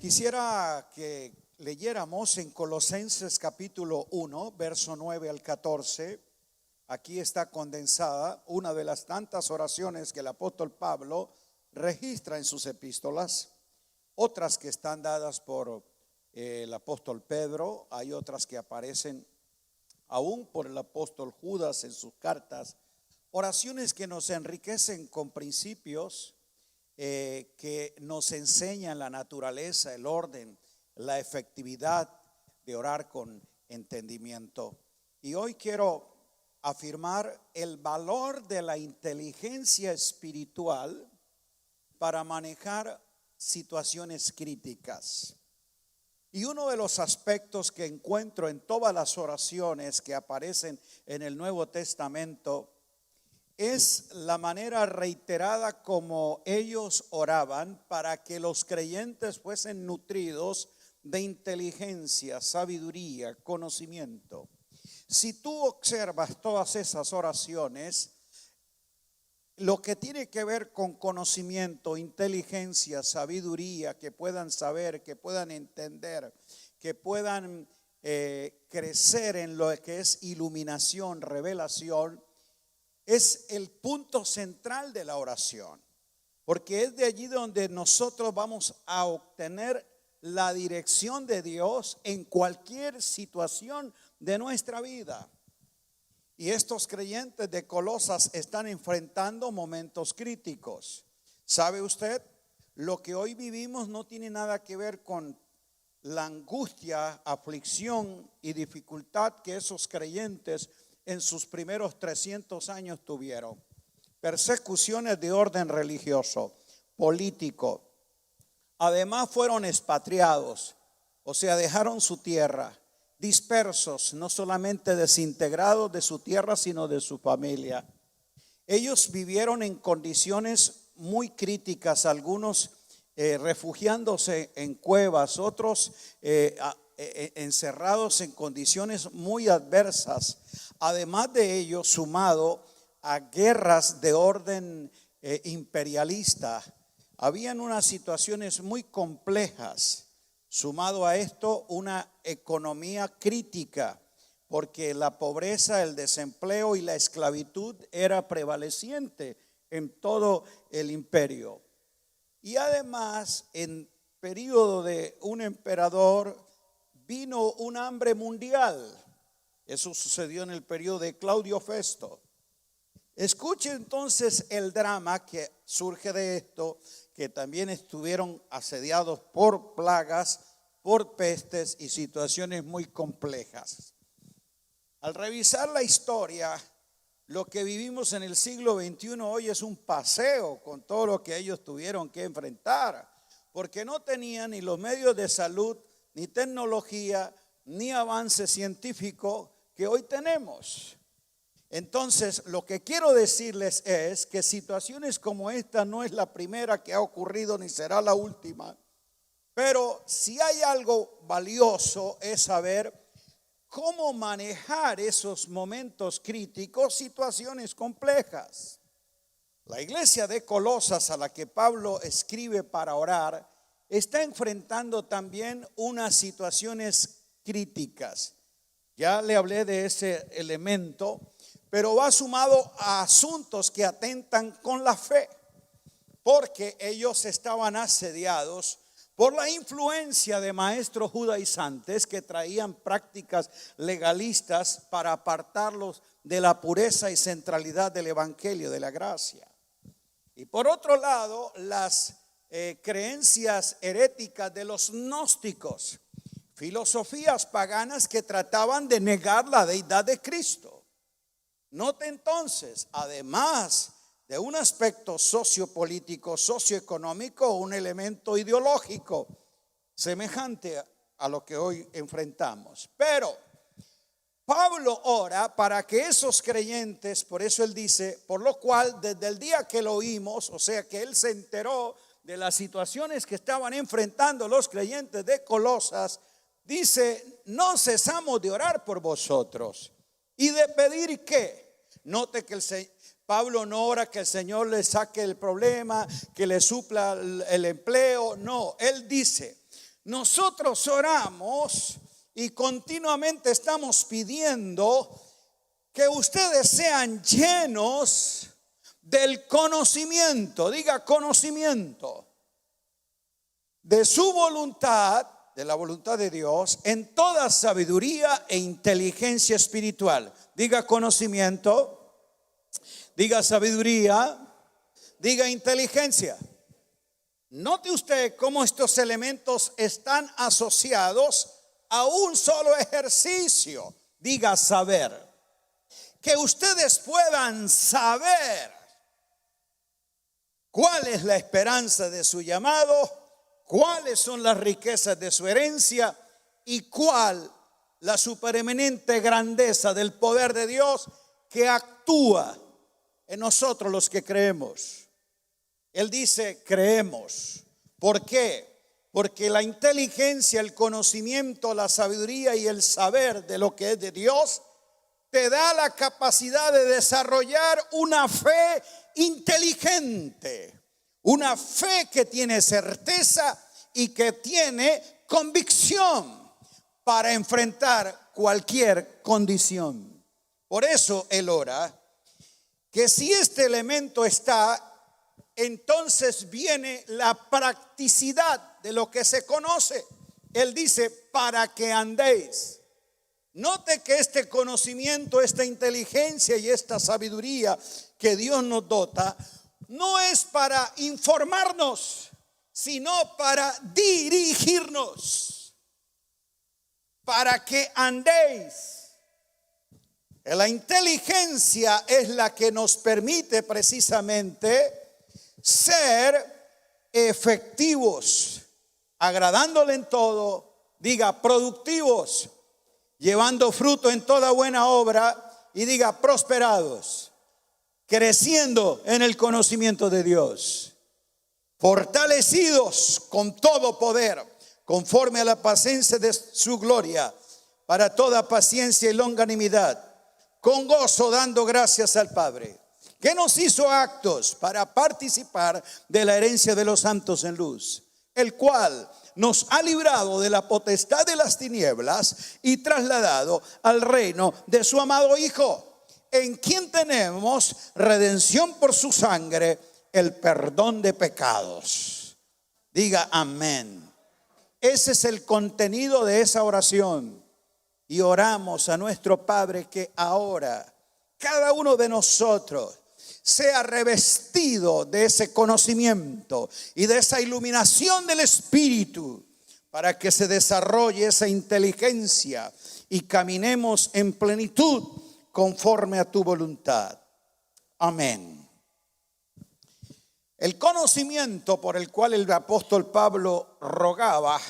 Quisiera que leyéramos en Colosenses capítulo 1, verso 9 al 14. Aquí está condensada una de las tantas oraciones que el apóstol Pablo registra en sus epístolas. Otras que están dadas por el apóstol Pedro, hay otras que aparecen aún por el apóstol Judas en sus cartas. Oraciones que nos enriquecen con principios que nos enseñan la naturaleza, el orden, la efectividad de orar con entendimiento. Y hoy quiero afirmar el valor de la inteligencia espiritual para manejar situaciones críticas. Y uno de los aspectos que encuentro en todas las oraciones que aparecen en el Nuevo Testamento es la manera reiterada como ellos oraban para que los creyentes fuesen nutridos de inteligencia, sabiduría, conocimiento. Si tú observas todas esas oraciones, lo que tiene que ver con conocimiento, inteligencia, sabiduría, que puedan saber, que puedan entender, que puedan crecer en lo que es iluminación, revelación, es el punto central de la oración, porque es de allí donde nosotros vamos a obtener la dirección de Dios en cualquier situación de nuestra vida. Y estos creyentes de Colosas están enfrentando momentos críticos. ¿Sabe usted? Lo que hoy vivimos no tiene nada que ver con la angustia, aflicción y dificultad que esos creyentes en sus primeros 300 años tuvieron. Persecuciones de orden religioso, político. Además fueron expatriados, o sea, dejaron su tierra, dispersos, no solamente desintegrados de su tierra, sino de su familia. Ellos vivieron en condiciones muy críticas, algunos refugiándose en cuevas, otros encerrados en condiciones muy adversas. Además de ello, sumado a guerras de orden imperialista, habían unas situaciones muy complejas. Sumado a esto, una economía crítica, porque la pobreza, el desempleo y la esclavitud era prevaleciente en todo el imperio. Y además, en periodo de un emperador, vino un hambre mundial. Eso sucedió en el periodo de Claudio Festo. Escuche entonces el drama que surge de esto, que también estuvieron asediados por plagas, por pestes y situaciones muy complejas. Al revisar la historia, lo que vivimos en el siglo XXI hoy es un paseo con todo lo que ellos tuvieron que enfrentar, porque no tenían ni los medios de salud, ni tecnología, ni avance científico que hoy tenemos. Entonces, lo que quiero decirles es que situaciones como esta no es la primera que ha ocurrido ni será la última. Pero si hay algo valioso es saber cómo manejar esos momentos críticos, situaciones complejas. La iglesia de Colosas, a la que Pablo escribe para orar, está enfrentando también unas situaciones críticas. Ya le hablé de ese elemento, pero va sumado a asuntos que atentan con la fe, porque ellos estaban asediados por la influencia de maestros judaizantes que traían prácticas legalistas para apartarlos de la pureza y centralidad del evangelio de la gracia. Y por otro lado, las creencias heréticas de los gnósticos, filosofías paganas que trataban de negar la deidad de Cristo. Note entonces, además de un aspecto sociopolítico, socioeconómico, un elemento ideológico semejante a lo que hoy enfrentamos. Pero Pablo ora para que esos creyentes, por eso él dice, por lo cual desde el día que lo oímos, o sea que él se enteró de las situaciones que estaban enfrentando los creyentes de Colosas, dice, no cesamos de orar por vosotros y de pedir que, note que Pablo no ora que el Señor le saque el problema, que le supla el empleo, no, él dice, nosotros oramos y continuamente estamos pidiendo que ustedes sean llenos del conocimiento, diga conocimiento, de su voluntad, de la voluntad de Dios, en toda sabiduría e inteligencia espiritual. Diga conocimiento, diga sabiduría, diga inteligencia. Note usted cómo estos elementos están asociados a un solo ejercicio. Diga saber. Que ustedes puedan saber cuál es la esperanza de su llamado, cuáles son las riquezas de su herencia y cuál la supereminente grandeza del poder de Dios que actúa en nosotros los que creemos. Él dice creemos. ¿Por qué? Porque la inteligencia, el conocimiento, la sabiduría y el saber de lo que es de Dios te da la capacidad de desarrollar una fe inteligente, una fe que tiene certeza y que tiene convicción para enfrentar cualquier condición. Por eso él ora que si este elemento está, entonces viene la practicidad de lo que se conoce. Él dice, para que andéis. Note que este conocimiento, esta inteligencia y esta sabiduría que Dios nos dota, no es para informarnos, sino para dirigirnos, para que andéis. La inteligencia es la que nos permite precisamente ser efectivos, agradándole en todo, diga productivos, llevando fruto en toda buena obra y diga prosperados, creciendo en el conocimiento de Dios, fortalecidos con todo poder, conforme a la paciencia de su gloria, para toda paciencia y longanimidad, con gozo dando gracias al Padre, que nos hizo actos para participar de la herencia de los santos en luz, el cual nos ha librado de la potestad de las tinieblas y trasladado al reino de su amado Hijo, en quien tenemos redención por su sangre, el perdón de pecados. Diga amén. Ese es el contenido de esa oración. Y oramos a nuestro Padre que ahora cada uno de nosotros sea revestido de ese conocimiento y de esa iluminación del Espíritu para que se desarrolle esa inteligencia y caminemos en plenitud conforme a tu voluntad. Amén. El conocimiento por el cual el apóstol Pablo rogaba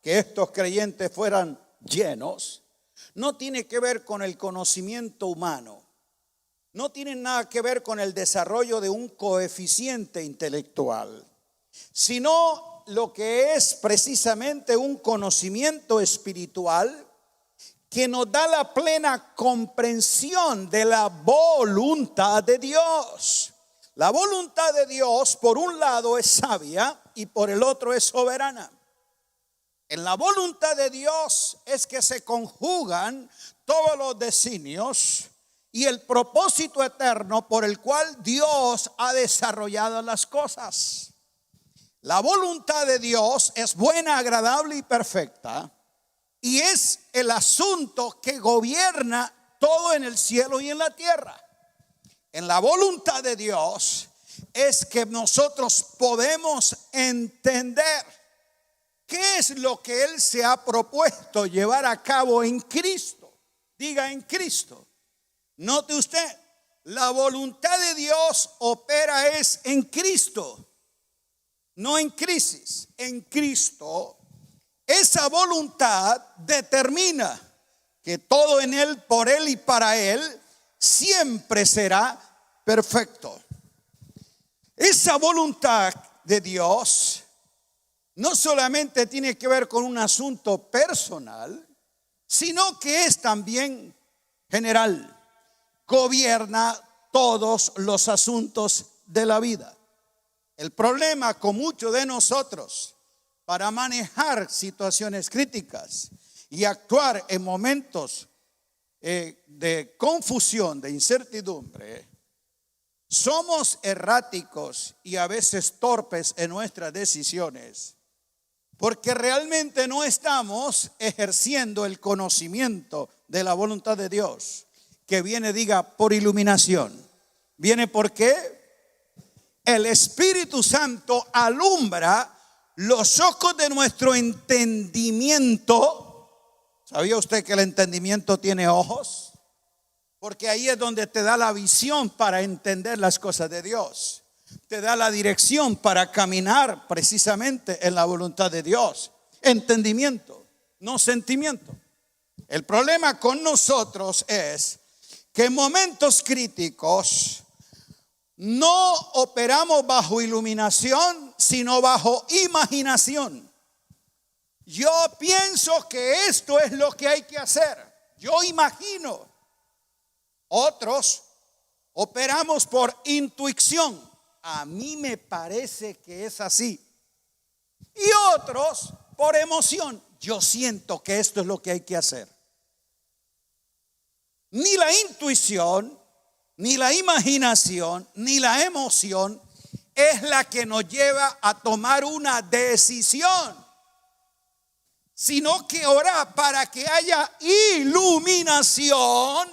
que estos creyentes fueran llenos no tiene que ver con el conocimiento humano. No tienen nada que ver con el desarrollo de un coeficiente intelectual, sino lo que es precisamente un conocimiento espiritual que nos da la plena comprensión de la voluntad de Dios. La voluntad de Dios, por un lado, es sabia y por el otro es soberana. En la voluntad de Dios es que se conjugan todos los designios y el propósito eterno por el cual Dios ha desarrollado las cosas. La voluntad de Dios es buena, agradable y perfecta, y es el asunto que gobierna todo en el cielo y en la tierra. En la voluntad de Dios es que nosotros podemos entender qué es lo que Él se ha propuesto llevar a cabo en Cristo. Diga en Cristo. Note usted, la voluntad de Dios opera es en Cristo, no en crisis, en Cristo. Esa voluntad determina que todo en Él, por Él y para Él siempre será perfecto. Esa voluntad de Dios no solamente tiene que ver con un asunto personal, sino que es también general. Gobierna todos los asuntos de la vida. El problema con muchos de nosotros, para manejar situaciones críticas y actuar en momentos de confusión, de incertidumbre, somos erráticos y a veces torpes en nuestras decisiones, porque realmente no estamos ejerciendo el conocimiento de la voluntad de Dios, que viene, diga, por iluminación. ¿Viene por qué? El Espíritu Santo alumbra los ojos de nuestro entendimiento. ¿Sabía usted que el entendimiento tiene ojos? Porque ahí es donde te da la visión para entender las cosas de Dios. Te da la dirección para caminar precisamente en la voluntad de Dios. Entendimiento, no sentimiento. El problema con nosotros es que en momentos críticos no operamos bajo iluminación, sino bajo imaginación. Yo pienso que esto es lo que hay que hacer. Yo imagino. Otros operamos por intuición. A mí me parece que es así. Y otros por emoción. Yo siento que esto es lo que hay que hacer. Ni la intuición, ni la imaginación, ni la emoción es la que nos lleva a tomar una decisión, sino que ora para que haya iluminación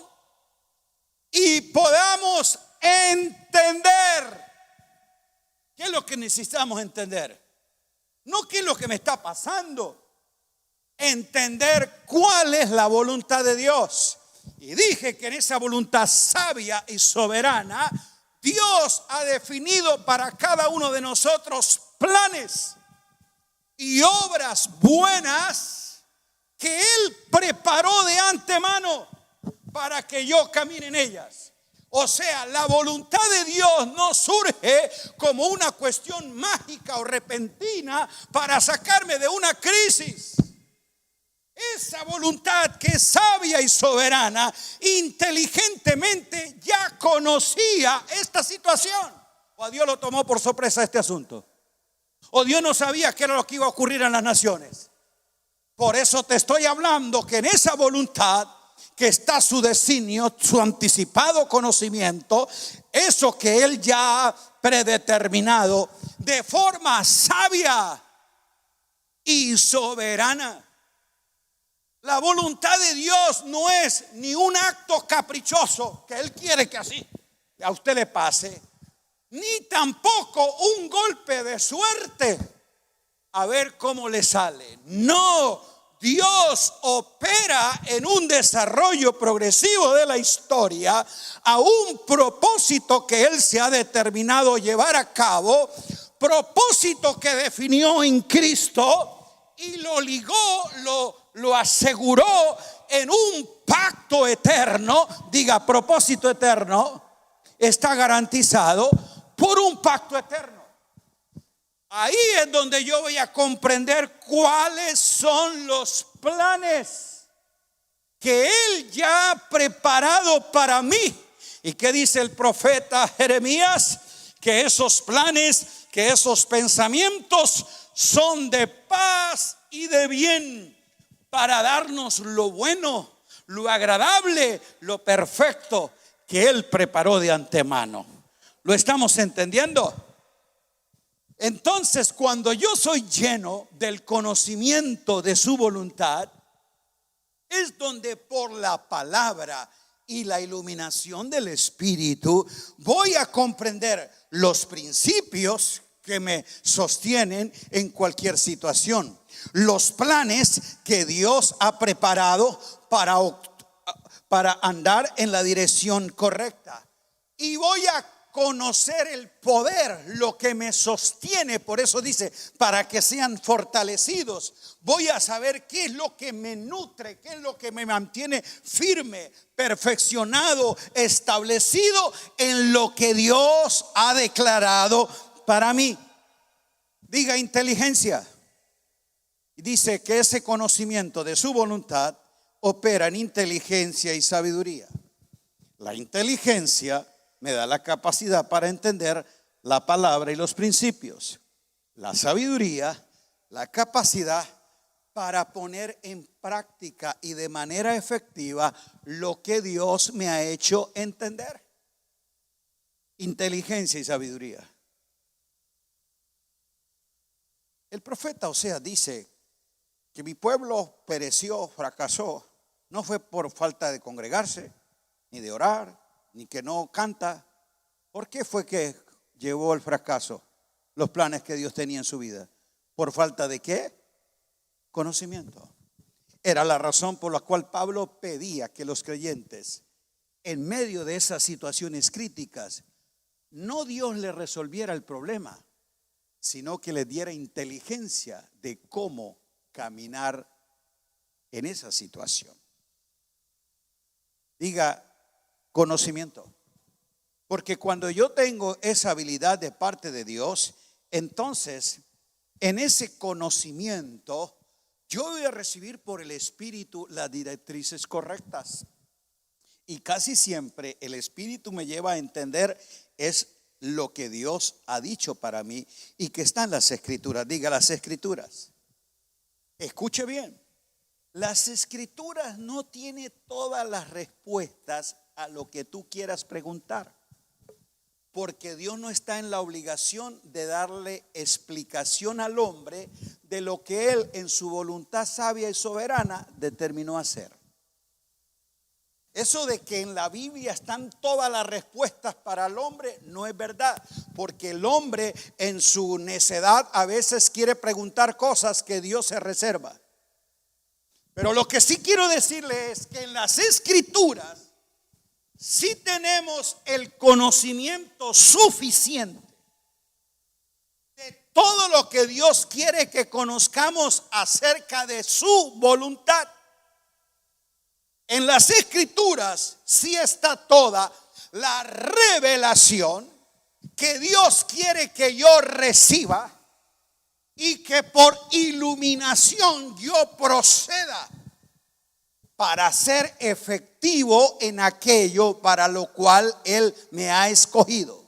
y podamos entender. ¿Qué es lo que necesitamos entender? No qué es lo que me está pasando. Entender cuál es la voluntad de Dios. Y dije que en esa voluntad sabia y soberana, Dios ha definido para cada uno de nosotros planes y obras buenas que Él preparó de antemano para que yo camine en ellas. O sea, la voluntad de Dios no surge como una cuestión mágica o repentina para sacarme de una crisis. Esa voluntad que es sabia y soberana, inteligentemente ya conocía esta situación. O a Dios lo tomó por sorpresa este asunto. O Dios no sabía qué era lo que iba a ocurrir en las naciones. Por eso te estoy hablando que en esa voluntad que está su designio, su anticipado conocimiento, eso que Él ya ha predeterminado de forma sabia y soberana. La voluntad de Dios no es ni un acto caprichoso que Él quiere que así a usted le pase, ni tampoco un golpe de suerte a ver cómo le sale. No, Dios opera en un desarrollo progresivo de la historia a un propósito que Él se ha determinado llevar a cabo, propósito que definió en Cristo y lo ligó, lo aseguró en un pacto eterno. Diga, propósito eterno está garantizado por un pacto eterno. Ahí es donde yo voy a comprender cuáles son los planes que Él ya ha preparado para mí. ¿Y qué dice el profeta Jeremías? Que esos planes, que esos pensamientos son de paz y de bien, para darnos lo bueno, lo agradable, lo perfecto que Él preparó de antemano. ¿Lo estamos entendiendo? Entonces, cuando yo soy lleno del conocimiento de su voluntad, es donde por la palabra y la iluminación del Espíritu voy a comprender los principios que me sostienen en cualquier situación, los planes que Dios ha preparado para andar en la dirección correcta, y voy a conocer el poder, lo que me sostiene. Por eso dice, para que sean fortalecidos. Voy a saber qué es lo que me nutre, qué es lo que me mantiene firme, perfeccionado, establecido en lo que Dios ha declarado para mí. Diga inteligencia. Y dice que ese conocimiento de su voluntad opera en inteligencia y sabiduría. La inteligencia me da la capacidad para entender la palabra y los principios. La sabiduría la capacidad para poner en práctica y de manera efectiva lo que Dios me ha hecho entender. Inteligencia y sabiduría. El profeta Oseas dice que mi pueblo pereció, fracasó. No fue por falta de congregarse, ni de orar, ni que no canta. ¿Por qué fue que llevó el fracaso los planes que Dios tenía en su vida? ¿Por falta de qué? Conocimiento. Era la razón por la cual Pablo pedía que los creyentes, en medio de esas situaciones críticas, no Dios le resolviera el problema, sino que les diera inteligencia de cómo caminar en esa situación. Diga conocimiento. Porque cuando yo tengo esa habilidad de parte de Dios, entonces en ese conocimiento yo voy a recibir por el Espíritu las directrices correctas. Y casi siempre el Espíritu me lleva a entender es lo que Dios ha dicho para mí y que está en las Escrituras. Diga las Escrituras. Escuche bien. Las Escrituras no tienen todas las respuestas a lo que tú quieras preguntar. Porque Dios no está en la obligación de darle explicación al hombre de lo que Él en su voluntad sabia y soberana determinó hacer. Eso de que en la Biblia están todas las respuestas para el hombre no es verdad. Porque el hombre en su necedad a veces quiere preguntar cosas que Dios se reserva. Pero lo que sí quiero decirle es que en las Escrituras sí tenemos el conocimiento suficiente de todo lo que Dios quiere que conozcamos acerca de su voluntad. En las Escrituras sí está toda la revelación que Dios quiere que yo reciba y que por iluminación yo proceda para ser efectivo en aquello para lo cual Él me ha escogido.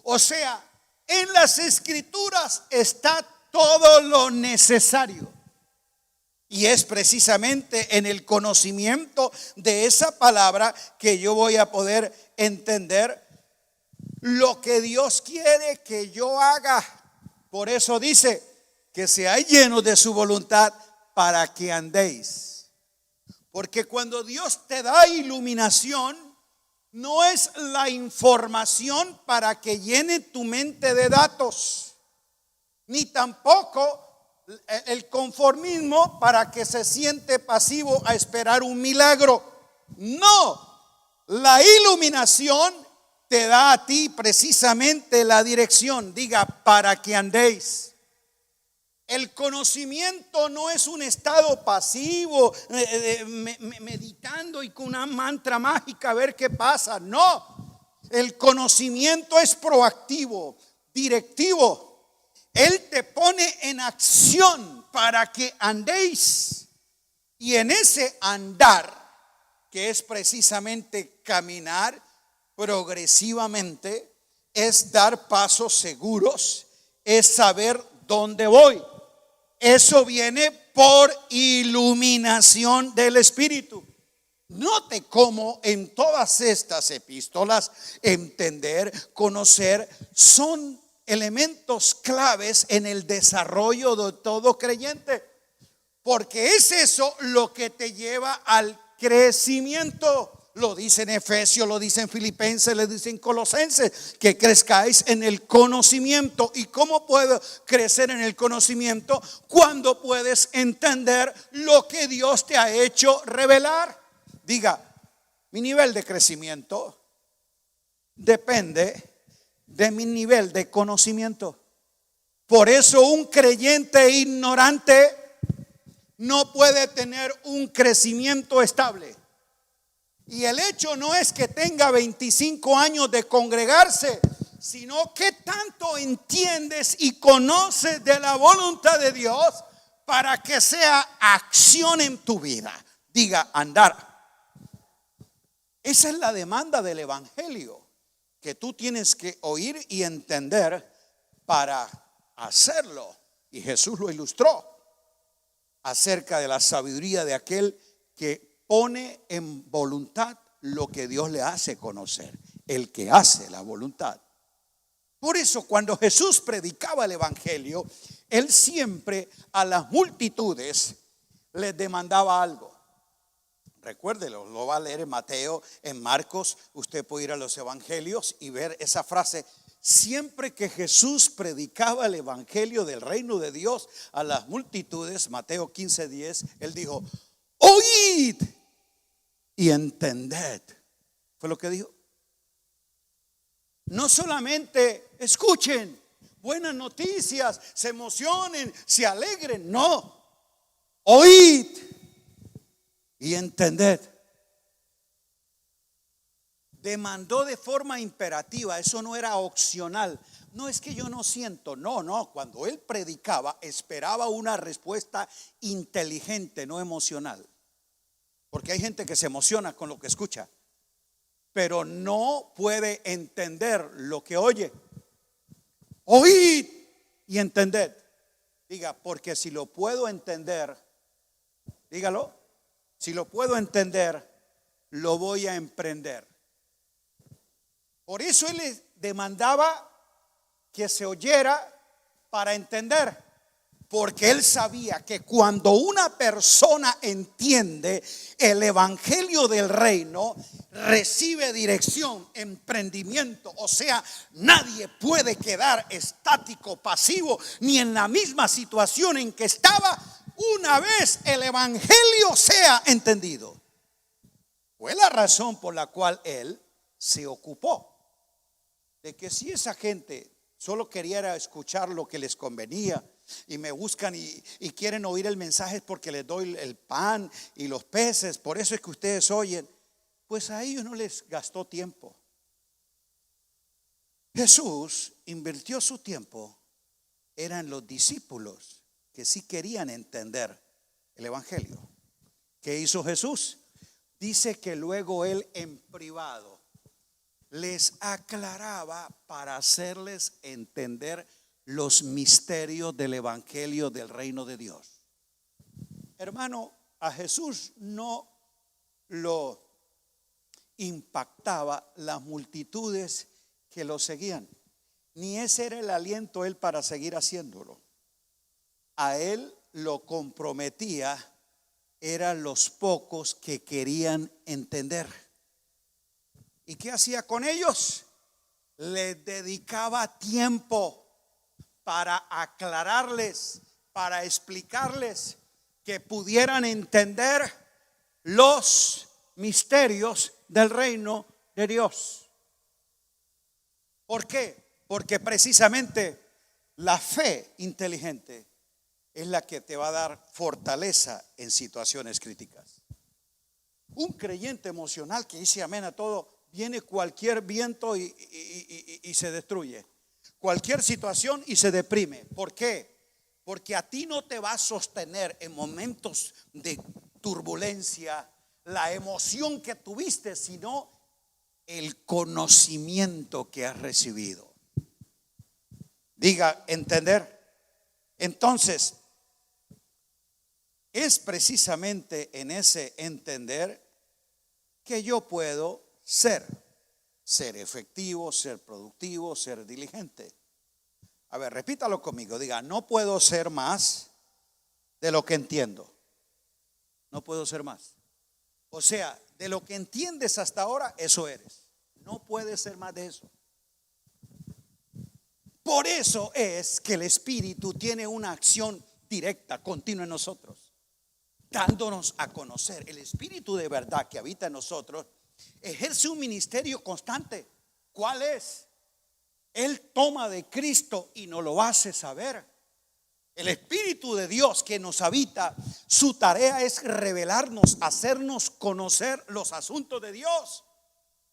O sea, en las Escrituras está todo lo necesario. Y es precisamente en el conocimiento de esa palabra que yo voy a poder entender lo que Dios quiere que yo haga. Por eso dice que seáis llenos de su voluntad para que andéis. Porque cuando Dios te da iluminación, no es la información para que llene tu mente de datos, ni tampoco el conformismo para que se siente pasivo a esperar un milagro. No, la iluminación te da a ti precisamente la dirección. Diga, para que andéis. El conocimiento no es un estado pasivo, meditando y con una mantra mágica a ver qué pasa. No, el conocimiento es proactivo, directivo. Él te pone en acción para que andéis. Y en ese andar, que es precisamente caminar progresivamente, es dar pasos seguros, es saber dónde voy. Eso viene por iluminación del Espíritu. Note cómo en todas estas epístolas entender, conocer, son elementos claves en el desarrollo de todo creyente. Porque es eso lo que te lleva al crecimiento. Lo dice en Efesios, lo dice en Filipenses, lo dice en Colosenses, que crezcáis en el conocimiento. ¿Y cómo puedo crecer en el conocimiento? Cuando puedes entender lo que Dios te ha hecho revelar. Diga, mi nivel de crecimiento depende de mi nivel de conocimiento. Por eso un creyente ignorante no puede tener un crecimiento estable. Y el hecho no es que tenga 25 años de congregarse, sino que tanto entiendes y conoces de la voluntad de Dios para que sea acción en tu vida. Diga, andar. Esa es la demanda del evangelio, que tú tienes que oír y entender para hacerlo. Y Jesús lo ilustró acerca de la sabiduría de aquel que pone en voluntad lo que Dios le hace conocer, el que hace la voluntad. Por eso cuando Jesús predicaba el evangelio, él siempre a las multitudes les demandaba algo. Recuérdelo, lo va a leer en Mateo, en Marcos. Usted puede ir a los evangelios y ver esa frase. Siempre que Jesús predicaba el evangelio del reino de Dios a las multitudes, Mateo 15:10, él dijo: oíd y entended. Fue lo que dijo. No solamente escuchen buenas noticias, se emocionen, se alegren. No, oíd y entended. Demandó de forma imperativa, eso no era opcional. No es que yo no siento, no, cuando él predicaba esperaba una respuesta inteligente, no emocional. Porque hay gente que se emociona con lo que escucha, pero no puede entender lo que oye. Oíd y entended. Diga, porque si lo puedo entender, dígalo, si lo puedo entender, lo voy a emprender. Por eso él les demandaba que se oyera para entender, porque él sabía que cuando una persona entiende el evangelio del reino, recibe dirección, emprendimiento. O sea, nadie puede quedar estático, pasivo, ni en la misma situación en que estaba una vez el evangelio sea entendido. Fue la razón por la cual él se ocupó de que si esa gente solo quería escuchar lo que les convenía y me buscan y quieren oír el mensaje porque les doy el pan y los peces, por eso es que ustedes oyen, pues a ellos no les gastó tiempo. Jesús invirtió su tiempo, eran los discípulos que sí querían entender el evangelio. ¿Qué hizo Jesús? Dice que luego él en privado les aclaraba para hacerles entender los misterios del evangelio del reino de Dios. Hermano, a Jesús no lo impactaba las multitudes que lo seguían, ni ese era el aliento él para seguir haciéndolo. A él lo comprometía eran los pocos que querían entender. ¿Y qué hacía con ellos? Les dedicaba tiempo para aclararles, para explicarles, que pudieran entender los misterios del reino de Dios. ¿Por qué? Porque precisamente la fe inteligente es la que te va a dar fortaleza en situaciones críticas. Un creyente emocional que dice amén a todo, viene cualquier viento y se destruye. Cualquier situación y se deprime. ¿Por qué? Porque a ti no te va a sostener en momentos de turbulencia la emoción que tuviste, sino el conocimiento que has recibido. Diga, entender. Entonces, es precisamente en ese entender que yo puedo ser efectivo, ser productivo, ser diligente. A ver, repítalo conmigo, diga, no puedo ser más de lo que entiendo. No puedo ser más. O sea, de lo que entiendes hasta ahora, eso eres. No puedes ser más de eso. Por eso es que el Espíritu tiene una acción directa, continua en nosotros, dándonos a conocer. El Espíritu de verdad que habita en nosotros ejerce un ministerio constante. ¿Cuál es? Él toma de Cristo y nos lo hace saber. El Espíritu de Dios que nos habita, su tarea es revelarnos, hacernos conocer los asuntos de Dios.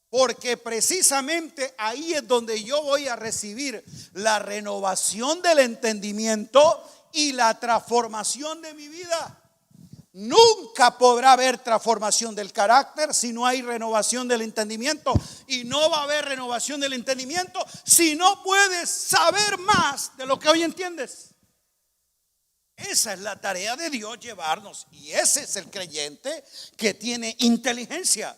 Porque precisamente ahí es donde yo voy a recibir la renovación del entendimiento y la transformación de mi vida. Nunca podrá haber transformación del carácter si no hay renovación del entendimiento. Y no va a haber renovación del entendimiento si no puedes saber más de lo que hoy entiendes. Esa es la tarea de Dios, llevarnos. Y ese es el creyente que tiene inteligencia.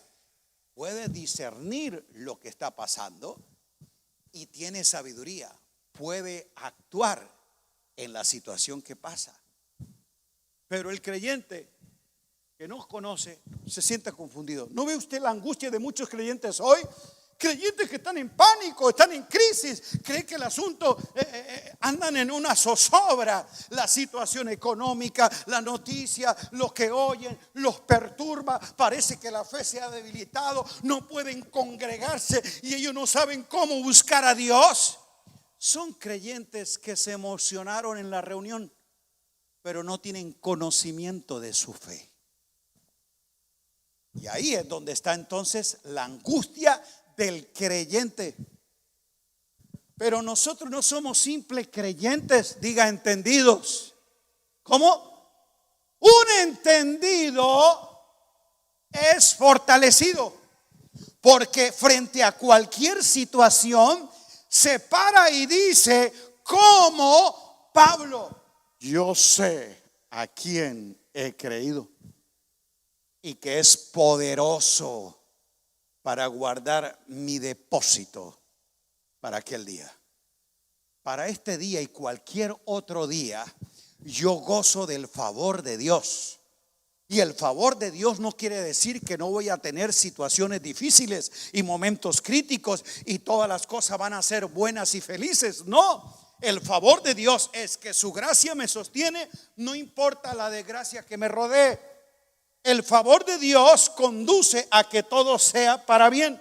Puede discernir lo que está pasando y tiene sabiduría. Puede actuar en la situación que pasa. Pero el creyente que no conoce se siente confundido. ¿No ve usted la angustia de muchos creyentes hoy? Creyentes que están en pánico, están en crisis, creen que el asunto andan en una zozobra. La situación económica, la noticia, lo que oyen, los perturba. Parece que la fe se ha debilitado, no pueden congregarse y ellos no saben cómo buscar a Dios. Son creyentes que se emocionaron en la reunión, pero no tienen conocimiento de su fe. Y ahí es donde está entonces la angustia del creyente. Pero nosotros no somos simples creyentes, diga entendidos. ¿Cómo? Un entendido es fortalecido, porque frente a cualquier situación se para y dice, como Pablo, yo sé a quién he creído y que es poderoso para guardar mi depósito para aquel día. Para este día y cualquier otro día, yo gozo del favor de Dios. Y el favor de Dios no quiere decir que no voy a tener situaciones difíciles y momentos críticos y todas las cosas van a ser buenas y felices. No, el favor de Dios es que su gracia me sostiene, no importa la desgracia que me rodee. El favor de Dios conduce a que todo sea para bien.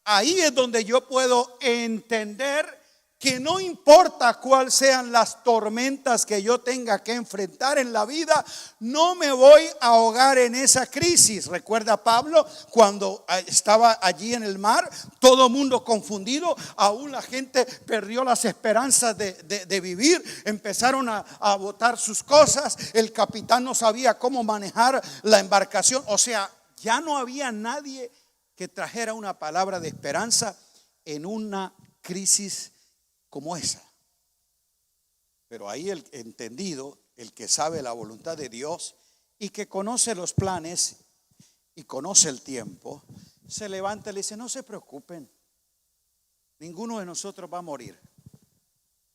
Ahí es donde yo puedo entender que no importa cuáles sean las tormentas que yo tenga que enfrentar en la vida, no me voy a ahogar en esa crisis. Recuerda Pablo cuando estaba allí en el mar, todo mundo confundido, aún la gente perdió las esperanzas de vivir, empezaron a botar sus cosas, el capitán no sabía cómo manejar la embarcación, o sea, ya no había nadie que trajera una palabra de esperanza en una crisis como esa. Pero ahí el entendido, el que sabe la voluntad de Dios y que conoce los planes y conoce el tiempo, se levanta y le dice, no se preocupen, ninguno de nosotros va a morir,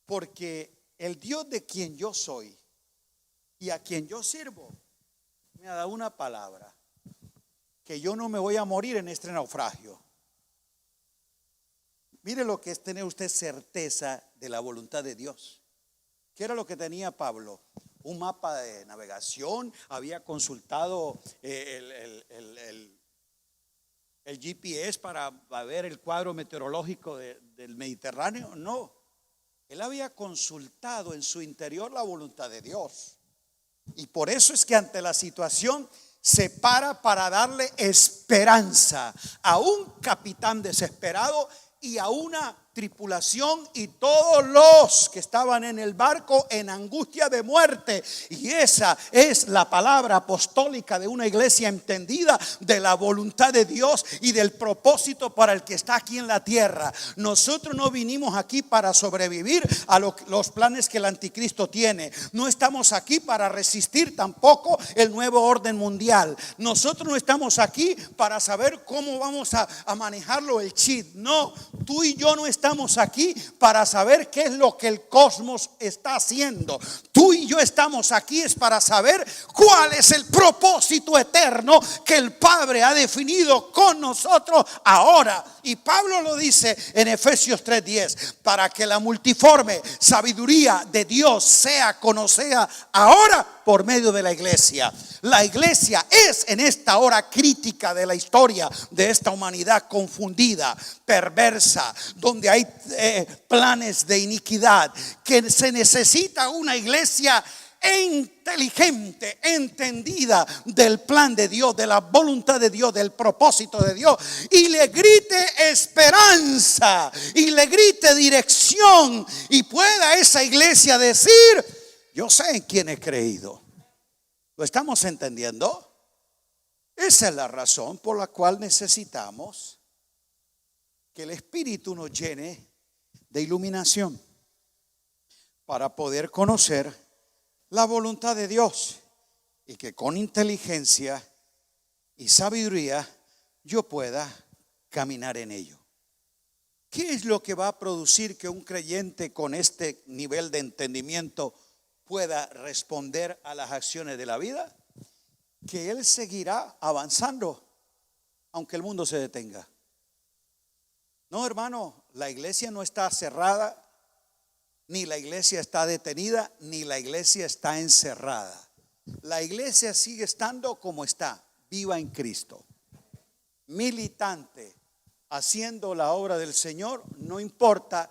porque el Dios de quien yo soy y a quien yo sirvo me ha dado una palabra, que yo no me voy a morir en este naufragio. Mire lo que es tener usted certeza de la voluntad de Dios. ¿Qué era lo que tenía Pablo? Un mapa de navegación, había consultado el GPS para ver el cuadro meteorológico del Mediterráneo. No, él había consultado en su interior la voluntad de Dios. Y por eso es que ante la situación se para darle esperanza a un capitán desesperado y a una tripulación y todos los que estaban en el barco en angustia de muerte. Y esa es la palabra apostólica de una iglesia entendida de la voluntad de Dios y del propósito para el que está aquí en la tierra. Nosotros no vinimos aquí para sobrevivir a los planes que el anticristo tiene. No estamos aquí para resistir tampoco el nuevo orden mundial. Nosotros no estamos aquí para saber cómo vamos a manejarlo el chip. No, tú y yo no estamos aquí para saber qué es lo que el cosmos está haciendo. Tú y yo estamos aquí es para saber cuál es el propósito eterno que el Padre ha definido con nosotros ahora. Y Pablo lo dice en Efesios 3:10, para que la multiforme sabiduría de Dios sea conocida ahora por medio de la iglesia. La iglesia es en esta hora crítica de la historia de esta humanidad confundida, perversa, donde hay planes de iniquidad, que se necesita una iglesia inteligente, entendida del plan de Dios, de la voluntad de Dios, del propósito de Dios, y le grite esperanza y le grite dirección, y pueda esa iglesia decir, yo sé en quién he creído. ¿Lo estamos entendiendo? Esa es la razón por la cual necesitamos que el Espíritu nos llene de iluminación para poder conocer la voluntad de Dios y que con inteligencia y sabiduría yo pueda caminar en ello. ¿Qué es lo que va a producir que un creyente con este nivel de entendimiento pueda responder a las acciones de la vida? Que él seguirá avanzando aunque el mundo se detenga. No, hermano, la iglesia no está cerrada, ni la iglesia está detenida, ni la iglesia está encerrada. La iglesia sigue estando como está, viva en Cristo, militante, haciendo la obra del Señor. No importa,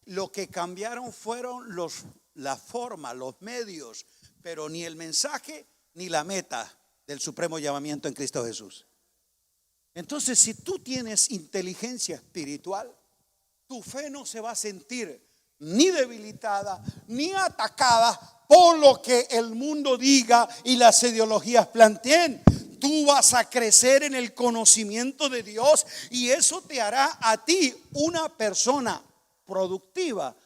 lo que cambiaron fueron la forma, los medios, pero ni el mensaje ni la meta del supremo llamamiento en Cristo Jesús. Entonces, si tú tienes inteligencia espiritual, tu fe no se va a sentir ni debilitada ni atacada por lo que el mundo diga y las ideologías planteen. Tú vas a crecer en el conocimiento de Dios y eso te hará a ti una persona productiva,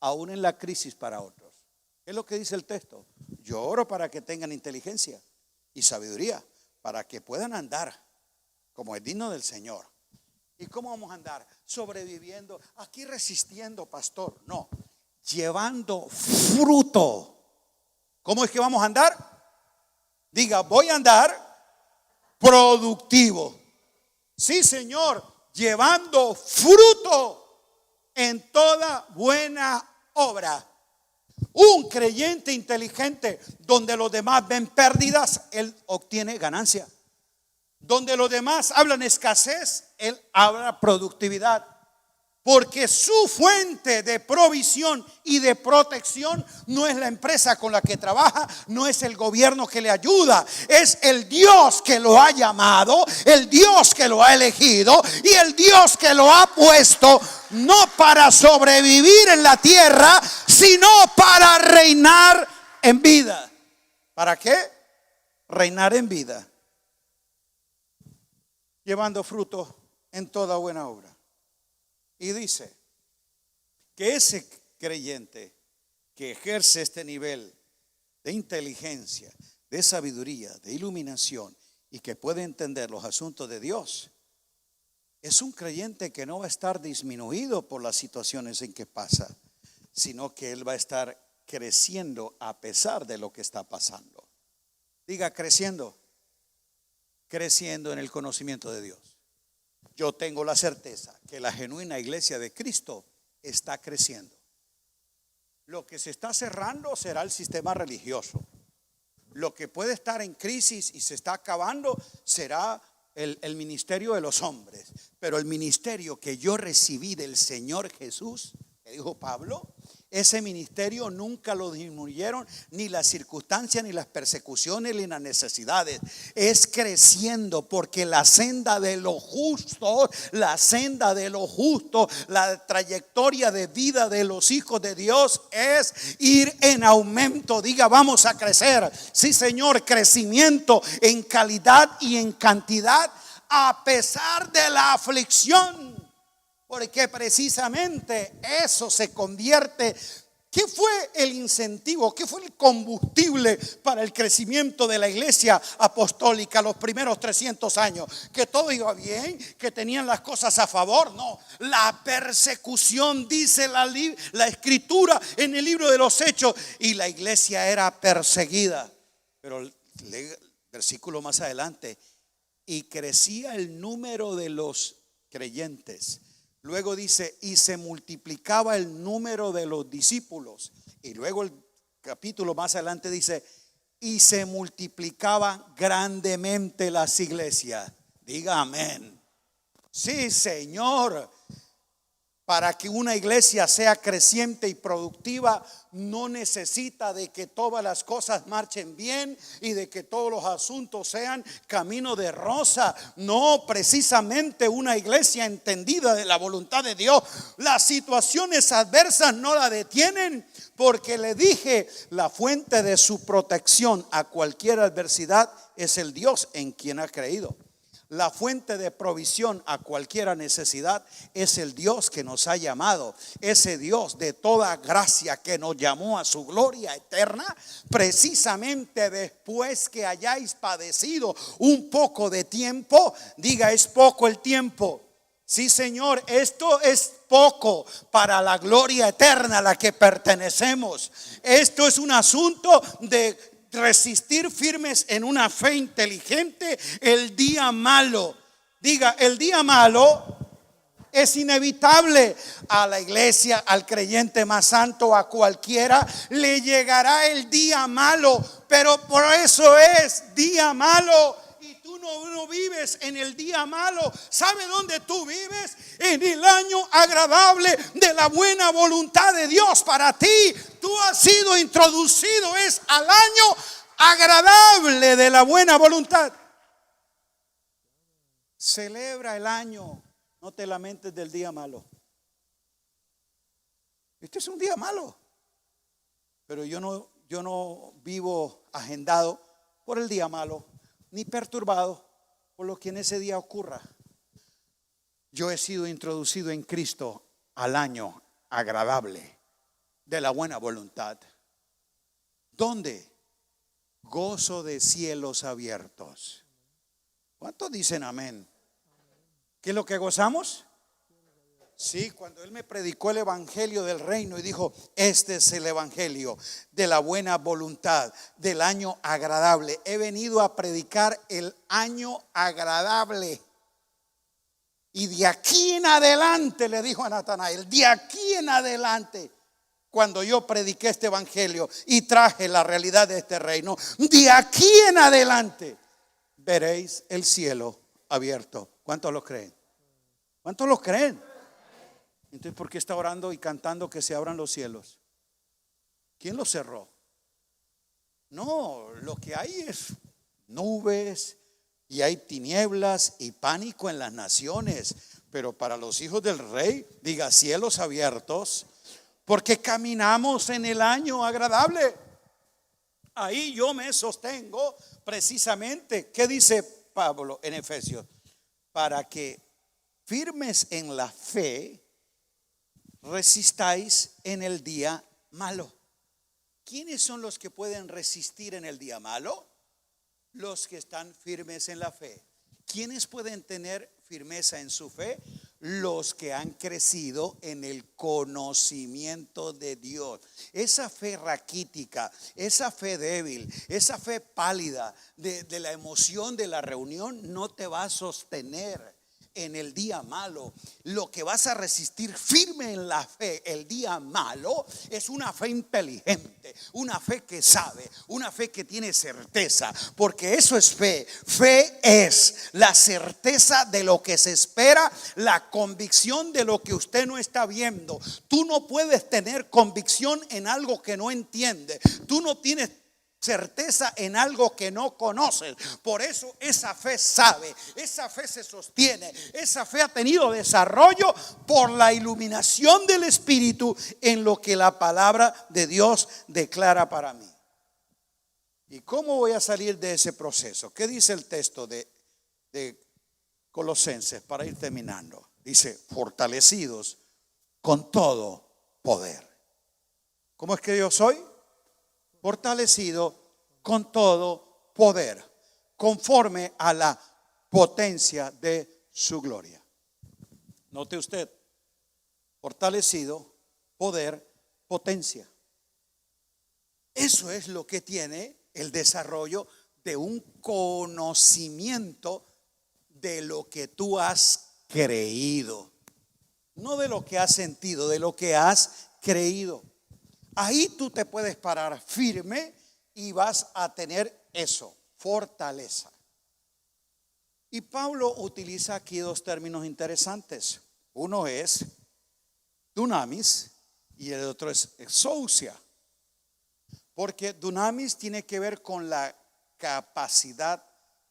aún en la crisis para otros. ¿Qué es lo que dice el texto? Yo oro para que tengan inteligencia y sabiduría, para que puedan andar como es digno del Señor. ¿Y cómo vamos a andar? Sobreviviendo, aquí resistiendo, pastor. No, llevando fruto. ¿Cómo es que vamos a andar? Diga, voy a andar productivo. Sí, Señor, llevando fruto en toda buena obra. Un creyente inteligente, donde los demás ven pérdidas, él obtiene ganancia. Donde los demás hablan escasez, él habla productividad. Porque su fuente de provisión y de protección no es la empresa con la que trabaja, no es el gobierno que le ayuda, es el Dios que lo ha llamado, el Dios que lo ha elegido y el Dios que lo ha puesto no para sobrevivir en la tierra, sino para reinar en vida. ¿Para qué? Reinar en vida, llevando fruto en toda buena obra. Y dice que ese creyente que ejerce este nivel de inteligencia, de sabiduría, de iluminación y que puede entender los asuntos de Dios, es un creyente que no va a estar disminuido por las situaciones en que pasa, sino que él va a estar creciendo a pesar de lo que está pasando. Diga, creciendo en el conocimiento de Dios. Yo tengo la certeza que la genuina iglesia de Cristo está creciendo. Lo que se está cerrando será el sistema religioso. Lo que puede estar en crisis y se está acabando será el ministerio de los hombres. Pero el ministerio que yo recibí del Señor Jesús, que dijo Pablo, ese ministerio nunca lo disminuyeron ni las circunstancias, ni las persecuciones, ni las necesidades. Es creciendo porque la senda de los justos, la trayectoria de vida de los hijos de Dios es ir en aumento. Diga, vamos a crecer. Sí, Señor, crecimiento en calidad y en cantidad a pesar de la aflicción. Porque precisamente eso se convierte. ¿Qué fue el incentivo? ¿Qué fue el combustible para el crecimiento de la iglesia apostólica los primeros 300 años? ¿Que todo iba bien? ¿Que tenían las cosas a favor? No, la persecución, dice la escritura en el libro de los Hechos, y la iglesia era perseguida. Pero el versículo más adelante, y crecía el número de los creyentes. Luego dice, y se multiplicaba el número de los discípulos. Y luego el capítulo más adelante dice, y se multiplicaban grandemente las iglesias. Diga amén. Sí, Señor. Para que una iglesia sea creciente y productiva, no necesita de que todas las cosas marchen bien y de que todos los asuntos sean camino de rosa. No, precisamente una iglesia entendida de la voluntad de Dios, las situaciones adversas no la detienen, porque le dije, la fuente de su protección a cualquier adversidad es el Dios en quien ha creído. La fuente de provisión a cualquier necesidad es el Dios que nos ha llamado, ese Dios de toda gracia que nos llamó a su gloria eterna, precisamente después que hayáis padecido un poco de tiempo. Diga, es poco el tiempo. Sí, Señor, esto es poco para la gloria eterna a la que pertenecemos. Esto es un asunto de resistir firmes en una fe inteligente el día malo. Diga, el día malo es inevitable. A la iglesia, al creyente más santo, a cualquiera le llegará el día malo, pero por eso es día malo. Y tú no vives en el día malo. ¿Sabe dónde tú vives? En el año agradable de la buena voluntad de Dios para ti. Tú has sido introducido es al año agradable de la buena voluntad. Celebra el año. No te lamentes del día malo. Este es un día malo, pero yo no vivo agendado por el día malo, ni perturbado por lo que en ese día ocurra. Yo he sido introducido en Cristo al año agradable de la buena voluntad. ¿Dónde? Gozo de cielos abiertos. ¿Cuántos dicen amén? ¿Qué es lo que gozamos? Sí, cuando él me predicó el evangelio del reino y dijo, este es el evangelio de la buena voluntad, del año agradable. He venido a predicar el año agradable. Y de aquí en adelante, le dijo a Natanael, de aquí en adelante, cuando yo prediqué este evangelio y traje la realidad de este reino, de aquí en adelante veréis el cielo abierto. ¿Cuántos lo creen? ¿Cuántos lo creen? Entonces, ¿por qué está orando y cantando que se abran los cielos? ¿Quién los cerró? No, lo que hay es nubes y hay tinieblas y pánico en las naciones. Pero para los hijos del rey, diga cielos abiertos, porque caminamos en el año agradable. Ahí yo me sostengo precisamente. ¿Qué dice Pablo en Efesios? Para que firmes en la fe resistáis en el día malo. ¿Quiénes son los que pueden resistir en el día malo? Los que están firmes en la fe. ¿Quiénes pueden tener firmeza en su fe? Los que han crecido en el conocimiento de Dios. Esa fe raquítica, esa fe débil, esa fe pálida de la emoción de la reunión no te va a sostener en el día malo. Lo que vas a resistir firme en la fe el día malo es una fe inteligente, una fe que sabe, una fe que tiene certeza, porque eso es fe. Fe es la certeza de lo que se espera, la convicción de lo que usted no está viendo. Tú no puedes tener convicción en algo que no entiende. Tú no tienes certeza en algo que no conoces. Por eso esa fe sabe, esa fe se sostiene, esa fe ha tenido desarrollo por la iluminación del Espíritu en lo que la palabra de Dios declara para mí. ¿Y cómo voy a salir de ese proceso? ¿Qué dice el texto de Colosenses para ir terminando? Dice, fortalecidos con todo poder. ¿Cómo es que yo soy? Fortalecido con todo poder, conforme a la potencia de su gloria. Note usted, fortalecido, poder, potencia. Eso es lo que tiene el desarrollo de un conocimiento de lo que tú has creído. No de lo que has sentido, de lo que has creído. Ahí tú te puedes parar firme y vas a tener eso, fortaleza. Y Pablo utiliza aquí dos términos interesantes. Uno es dunamis y el otro es exousia. Porque dunamis tiene que ver con la capacidad,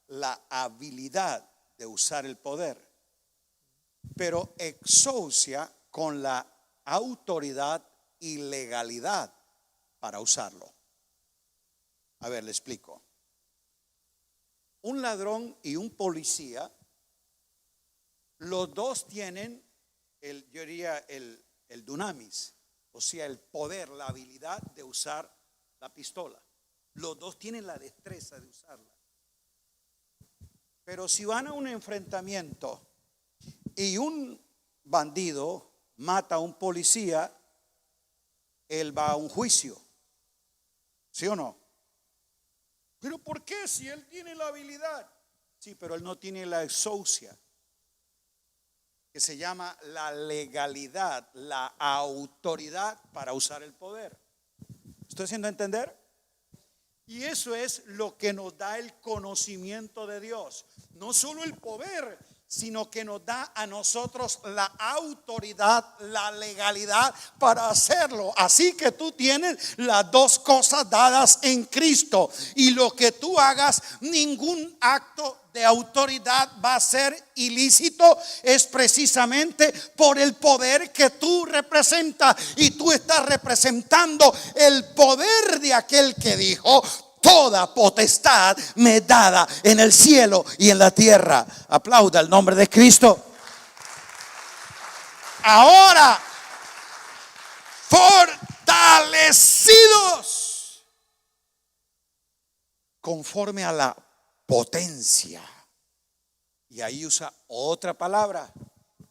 la habilidad de usar el poder. Pero exousia con la autoridad y legalidad para usarlo. A ver, le explico. Un ladrón y un policía Los dos tienen yo diría el dunamis, o sea, el poder, la habilidad de usar la pistola. Los dos tienen la destreza de usarla. Pero si van a un enfrentamiento y un bandido mata a un policía, él va a un juicio, ¿sí o no? ¿Pero por qué si él tiene la habilidad? Sí, pero él no tiene la exousia, que se llama la legalidad, la autoridad para usar el poder. ¿Estoy haciendo entender? Y eso es lo que nos da el conocimiento de Dios. No solo el poder, sino que nos da a nosotros la autoridad, la legalidad para hacerlo. Así que tú tienes las dos cosas dadas en Cristo. Y lo que tú hagas, ningún acto de autoridad va a ser ilícito. Es precisamente por el poder que tú representas. Y tú estás representando el poder de aquel que dijo: toda potestad me es dada en el cielo y en la tierra. Aplauda el nombre de Cristo. Ahora, fortalecidos conforme a la potencia. Y ahí usa otra palabra,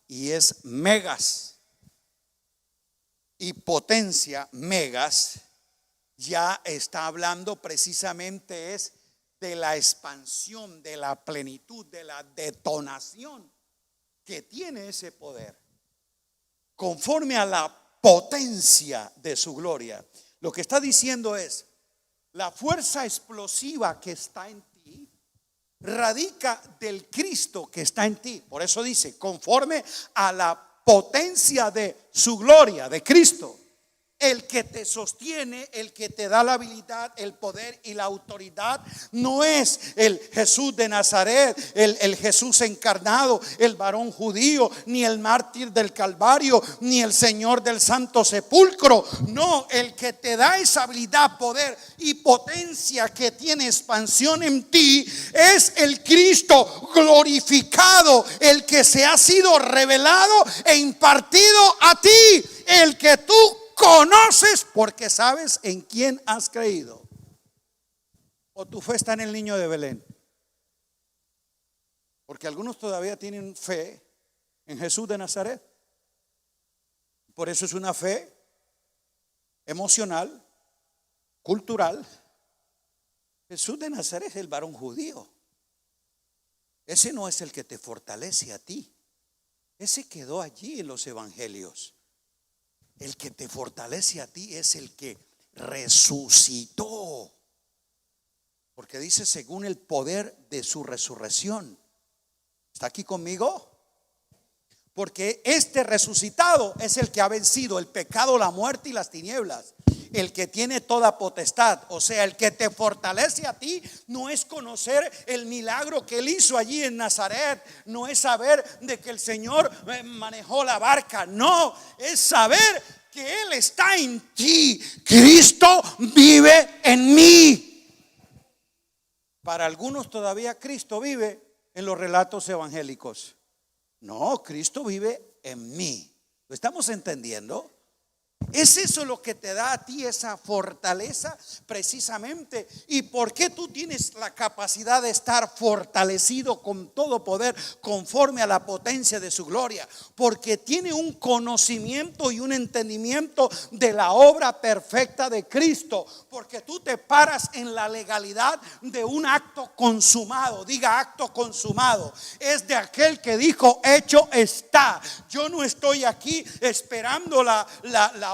y es megas. Y potencia, megas, ya está hablando precisamente es de la expansión, de la plenitud, de la detonación que tiene ese poder, conforme a la potencia de su gloria. Lo que está diciendo es: la fuerza explosiva que está en ti radica del Cristo que está en ti. Por eso dice, conforme a la potencia de su gloria, de Cristo. El que te sostiene, el que te da la habilidad, el poder y la autoridad, no es el Jesús de Nazaret, el Jesús encarnado, el varón judío, ni el mártir del Calvario, ni el Señor del Santo Sepulcro. No, el que te da esa habilidad, poder y potencia que tiene expansión en ti es el Cristo glorificado, el que se ha sido revelado e impartido a ti, el que tú conoces porque sabes en quién has creído. O tu fe está en el niño de Belén. Porque algunos todavía tienen fe en Jesús de Nazaret. Por eso es una fe emocional, cultural. Jesús de Nazaret es el varón judío. Ese no es el que te fortalece a ti. Ese quedó allí en los evangelios. El que te fortalece a ti es el que resucitó. Porque dice según el poder de su resurrección. ¿Está aquí conmigo? Porque este resucitado es el que ha vencido el pecado, la muerte y las tinieblas. El que tiene toda potestad, o sea, el que te fortalece a ti no es conocer el milagro que él hizo allí en Nazaret, no es saber de que el Señor manejó la barca, no, es saber que Él está en ti. Cristo vive en mí. Para algunos todavía Cristo vive en los relatos evangélicos. No, Cristo vive en mí. ¿Lo estamos entendiendo? ¿Es eso lo que te da a ti esa fortaleza precisamente? ¿Y por qué tú tienes la capacidad de estar fortalecido con todo poder conforme a la potencia de su gloria? Porque tiene un conocimiento y un entendimiento de la obra perfecta de Cristo. Porque tú te paras en la legalidad de un acto consumado. Diga acto consumado. Es de aquel que dijo hecho está. Yo no estoy aquí esperando la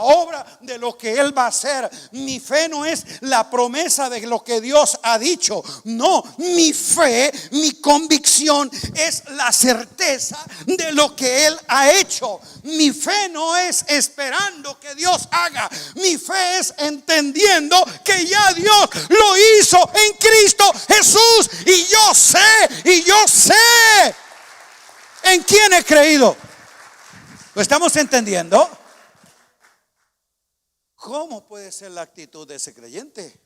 obra de lo que Él va a hacer. Mi fe no es la promesa de lo que Dios ha dicho. No, mi fe, mi convicción es la certeza de lo que Él ha hecho. Mi fe no es esperando que Dios haga. Mi fe es entendiendo que ya Dios lo hizo en Cristo Jesús. Y yo sé en quién he creído. ¿Lo estamos entendiendo? ¿Cómo puede ser la actitud de ese creyente?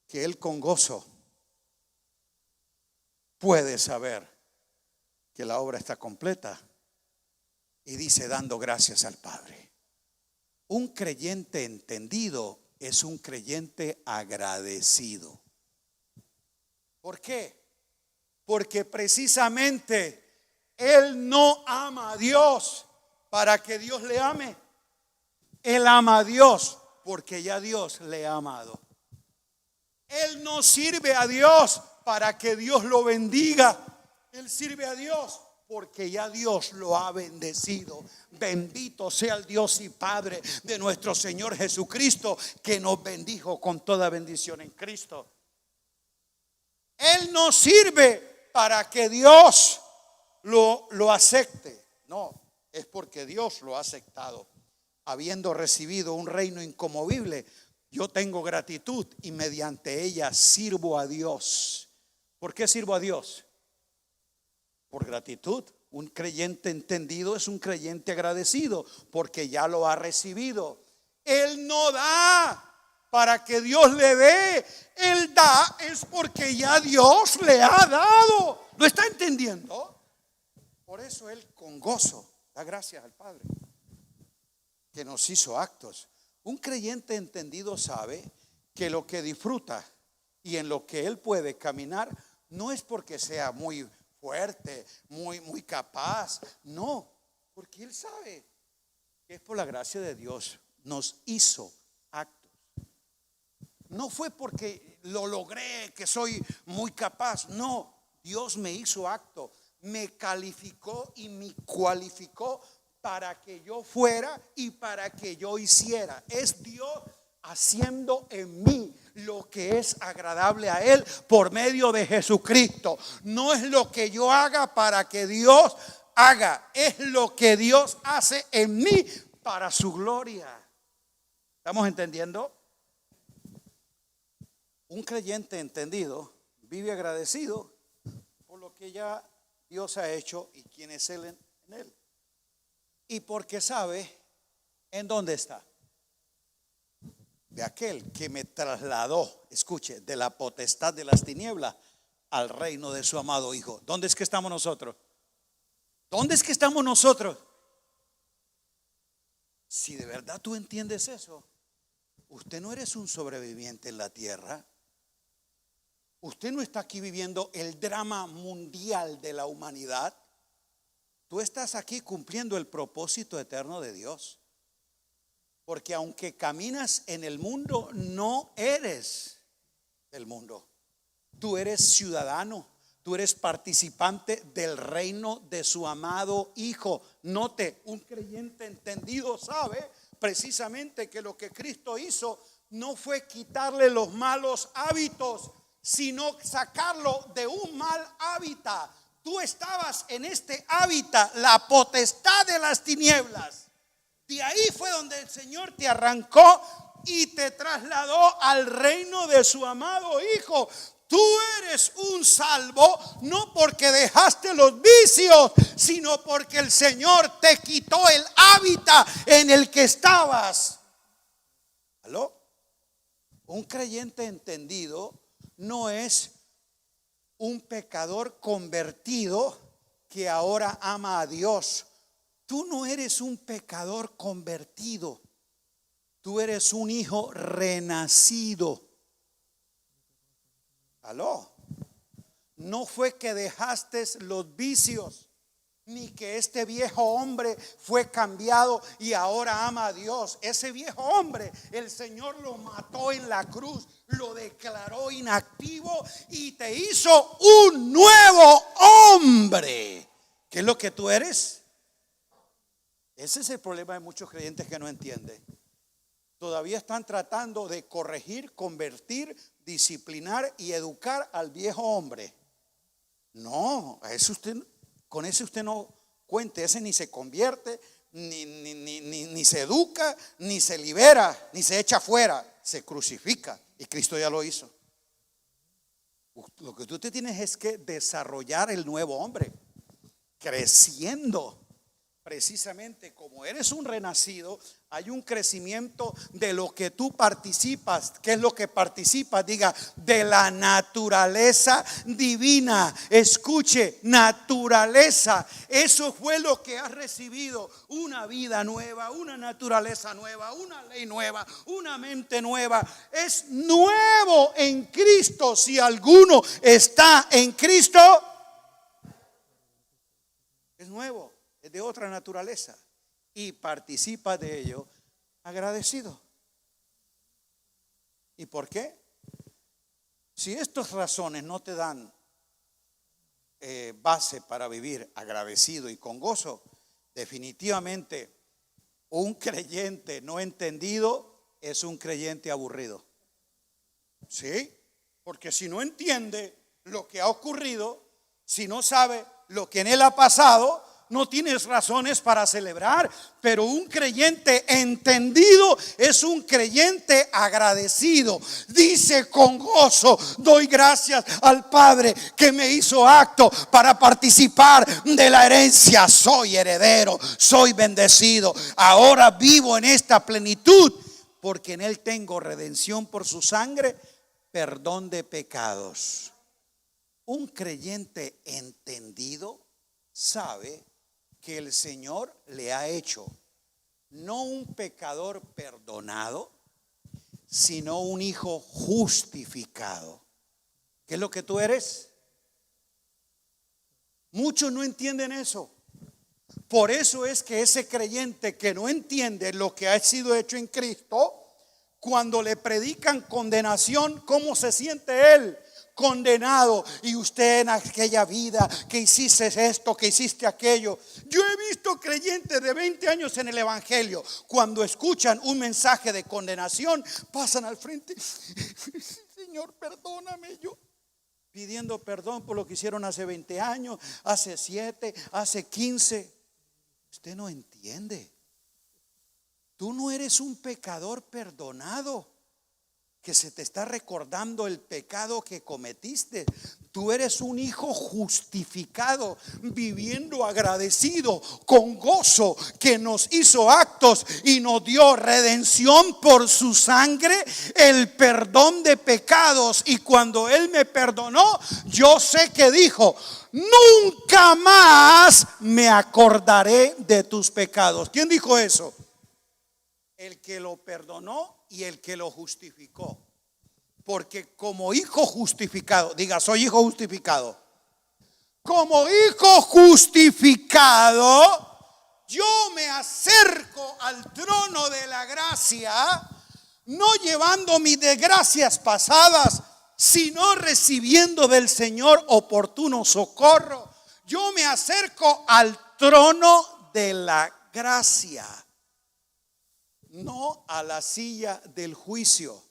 Que él con gozo puede saber que la obra está completa y dice dando gracias al Padre. Un creyente entendido es un creyente agradecido. ¿Por qué? Porque precisamente él no ama a Dios para que Dios le ame. Él ama a Dios porque ya Dios le ha amado. Él no sirve a Dios para que Dios lo bendiga. Él sirve a Dios porque ya Dios lo ha bendecido. Bendito sea el Dios y Padre de nuestro Señor Jesucristo, que nos bendijo con toda bendición en Cristo. Él no sirve para que Dios lo acepte. No, es porque Dios lo ha aceptado. Habiendo recibido un reino inconmovible, yo tengo gratitud y mediante ella sirvo a Dios. ¿Por qué sirvo a Dios? Por gratitud. Un creyente entendido es un creyente agradecido porque ya lo ha recibido. Él no da para que Dios le dé. Él da es porque ya Dios le ha dado. ¿Lo está entendiendo? Por eso él con gozo da gracias al Padre que nos hizo actos. Un creyente entendido sabe que lo que disfruta y en lo que él puede caminar no es porque sea muy fuerte, muy capaz. No, porque él sabe que es por la gracia de Dios. Nos hizo actos. No fue porque lo logré, que soy muy capaz. No, Dios me hizo acto. Me calificó y me cualificó para que yo fuera y para que yo hiciera. Es Dios haciendo en mí lo que es agradable a Él por medio de Jesucristo. No es lo que yo haga para que Dios haga, es lo que Dios hace en mí para su gloria. ¿Estamos entendiendo? Un creyente entendido vive agradecido por lo que ya Dios ha hecho y quién es Él en Él. Y porque sabe en dónde está. De aquel que me trasladó, escuche, de la potestad de las tinieblas al reino de su amado Hijo. ¿Dónde es que estamos nosotros? ¿Dónde es que estamos nosotros? Si de verdad tú entiendes eso, usted no eres un sobreviviente en la tierra. Usted no está aquí viviendo el drama mundial de la humanidad. Tú estás aquí cumpliendo el propósito eterno de Dios. Porque aunque caminas en el mundo, no eres del mundo. Tú eres ciudadano, tú eres participante del reino de su amado Hijo. Note, un creyente entendido sabe precisamente que lo que Cristo hizo no fue quitarle los malos hábitos, sino sacarlo de un mal hábitat. Tú estabas en este hábitat, la potestad de las tinieblas. De ahí fue donde el Señor te arrancó y te trasladó al reino de su amado Hijo. Tú eres un salvo no porque dejaste los vicios, sino porque el Señor te quitó el hábitat en el que estabas. ¿Aló? Un creyente entendido no es un pecador convertido que ahora ama a Dios. Tú no eres un pecador convertido. Tú eres un hijo renacido. ¿Aló? No fue que dejaste los vicios, ni que este viejo hombre fue cambiado y ahora ama a Dios. Ese viejo hombre, el Señor lo mató en la cruz, lo declaró inactivo y te hizo un nuevo hombre. ¿Qué es lo que tú eres? Ese es el problema de muchos creyentes que no entienden. Todavía están tratando de corregir, convertir, disciplinar y educar al viejo hombre. No, a ese usted, con ese usted no cuente. Ese ni se convierte, ni se educa, ni se libera, ni se echa fuera. Se crucifica y Cristo ya lo hizo. Lo que tú te tienes es que desarrollar el nuevo hombre, creciendo, precisamente como eres un renacido, hay un crecimiento de lo que tú participas. ¿Qué es lo que participas? Diga, de la naturaleza divina. Escuche, naturaleza. Eso fue lo que has recibido. Una vida nueva, una naturaleza nueva, una ley nueva, una mente nueva. Es nuevo en Cristo. Si alguno está en Cristo, es nuevo, es de otra naturaleza y participa de ello agradecido. ¿Y por qué? Si estas razones no te dan base para vivir agradecido y con gozo, definitivamente un creyente no entendido es un creyente aburrido. ¿Sí? Porque si no entiende lo que ha ocurrido, si no sabe lo que en él ha pasado, no tienes razones para celebrar. Pero un creyente entendido es un creyente agradecido. Dice con gozo: doy gracias al Padre que me hizo apto para participar de la herencia. Soy heredero, soy bendecido. Ahora vivo en esta plenitud porque en Él tengo redención por su sangre, perdón de pecados. Un creyente entendido sabe que el Señor le ha hecho no un pecador perdonado, sino un hijo justificado. ¿Qué es lo que tú eres? Muchos no entienden eso. Por eso es que ese creyente que no entiende lo que ha sido hecho en Cristo, cuando le predican condenación, ¿cómo se siente él? Condenado. Y usted en aquella vida que hiciste esto, que hiciste aquello. Yo he visto creyentes de 20 años en el evangelio, cuando escuchan un mensaje de condenación, pasan al frente: Señor, perdóname, yo pidiendo perdón por lo que hicieron hace 20 años, hace 7, hace 15. Usted no entiende. Tú no eres un pecador perdonado que se te está recordando el pecado que cometiste. Tú eres un hijo justificado, viviendo agradecido, con gozo, que nos hizo actos y nos dio redención por su sangre, el perdón de pecados. Y cuando Él me perdonó, yo sé que dijo: nunca más me acordaré de tus pecados. ¿Quién dijo eso? El que lo perdonó y el que lo justificó. Porque como hijo justificado, diga: soy hijo justificado. Como hijo justificado, yo me acerco al trono de la gracia, no llevando mis desgracias pasadas, sino recibiendo del Señor oportuno socorro. Yo me acerco al trono de la gracia, no a la silla del juicio.